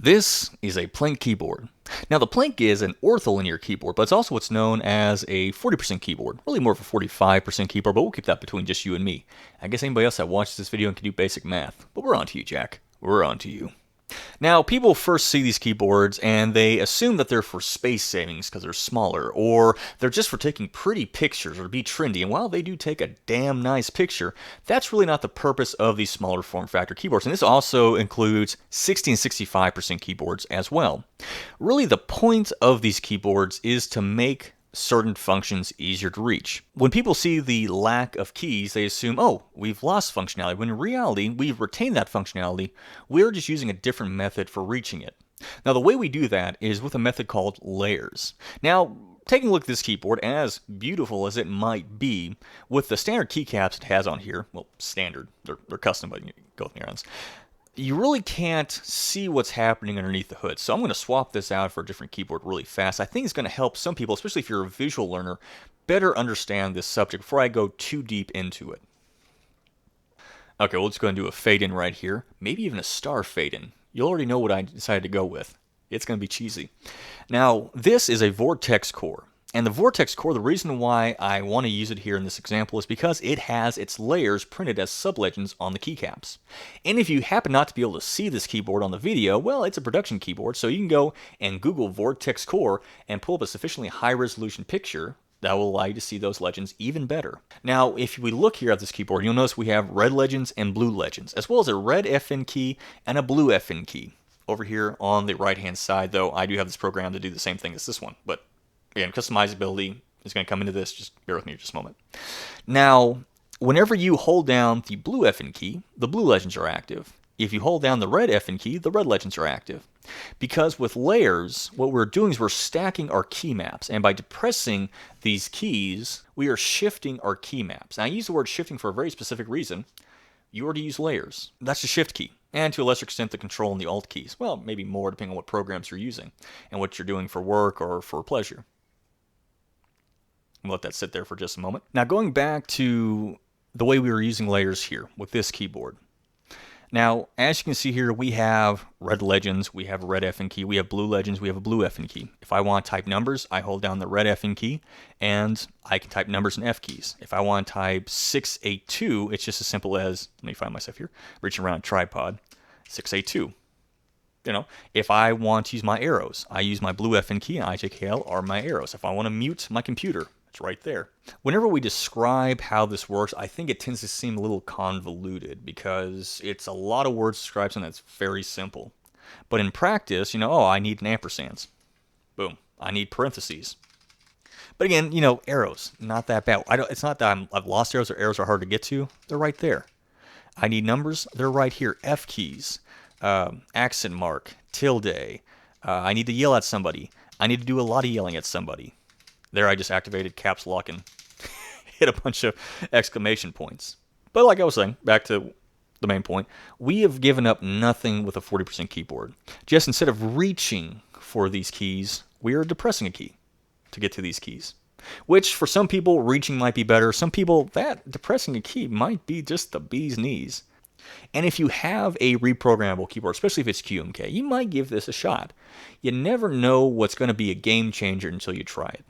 This is a Planck keyboard. Now the Planck is an ortholinear keyboard, but it's also what's known as a 40% keyboard. Really more of a 45% keyboard, but we'll keep that between just you and me. I guess anybody else that watches this video and can do basic math. But we're on to you, Jack. We're on to you. Now, people first see these keyboards and they assume that they're for space savings because they're smaller, or they're just for taking pretty pictures or to be trendy. And while they do take a damn nice picture, that's really not the purpose of these smaller form factor keyboards. And this also includes 60 and 65% keyboards as well. Really, the point of these keyboards is to make certain functions easier to reach. When people see the lack of keys, they assume, oh, we've lost functionality, when in reality, we've retained that functionality. We're just using a different method for reaching it. Now, the way we do that is with a method called layers. Now, taking a look at this keyboard, as beautiful as it might be, with the standard keycaps it has on here, well, standard, they're custom, but you go with me on this, you really can't see what's happening underneath the hood. So I'm going to swap this out for a different keyboard really fast. I think it's going to help some people, especially if you're a visual learner, better understand this subject before I go too deep into it. Okay, we'll just go and do a fade in right here. Maybe even a star fade in. You'll already know what I decided to go with. It's going to be cheesy. Now, this is a Vortex core. And the Vortex core, the reason why I want to use it here in this example is because it has its layers printed as sublegends on the keycaps. And if you happen not to be able to see this keyboard on the video, well, it's a production keyboard, so you can go and Google Vortex core and pull up a sufficiently high-resolution picture that will allow you to see those legends even better. Now, if we look here at this keyboard, you'll notice we have red legends and blue legends, as well as a red FN key and a blue FN key. Over here on the right-hand side, though, I do have this program to do the same thing as this one, but again, customizability is going to come into this. Just bear with me just a moment. Now, whenever you hold down the blue FN key, the blue legends are active. If you hold down the red FN key, the red legends are active. Because with layers, what we're doing is we're stacking our key maps. And by depressing these keys, we are shifting our key maps. Now, I use the word shifting for a very specific reason. You already use layers. That's the shift key. And to a lesser extent, the control and the alt keys. Well, maybe more depending on what programs you're using and what you're doing for work or for pleasure. We'll let that sit there for just a moment. Now, going back to the way we were using layers here with this keyboard. Now, as you can see here, we have red legends, we have a red FN key, we have blue legends, we have a blue FN key. If I want to type numbers, I hold down the red FN key, and I can type numbers and F keys. If I want to type 682, it's just as simple as, let me find myself here, reaching around a tripod, 682. You know, if I want to use my arrows, I use my blue FN key and IJKL are my arrows. If I want to mute my computer, it's right there. Whenever we describe how this works, I think it tends to seem a little convoluted because it's a lot of words to describe something that's very simple. But in practice, you know, oh, I need an ampersand. Boom. I need parentheses. But again, you know, arrows, not that bad. It's not that I've lost arrows or arrows are hard to get to. They're right there. I need numbers. They're right here. F keys, accent mark, tilde. I need to yell at somebody. I need to do a lot of yelling at somebody. There I just activated caps lock and hit a bunch of exclamation points. But like I was saying, back to the main point, we have given up nothing with a 40% keyboard. Just instead of reaching for these keys, we are depressing a key to get to these keys. Which for some people, reaching might be better. Some people, that depressing a key might be just the bee's knees. And if you have a reprogrammable keyboard, especially if it's QMK, you might give this a shot. You never know what's going to be a game changer until you try it.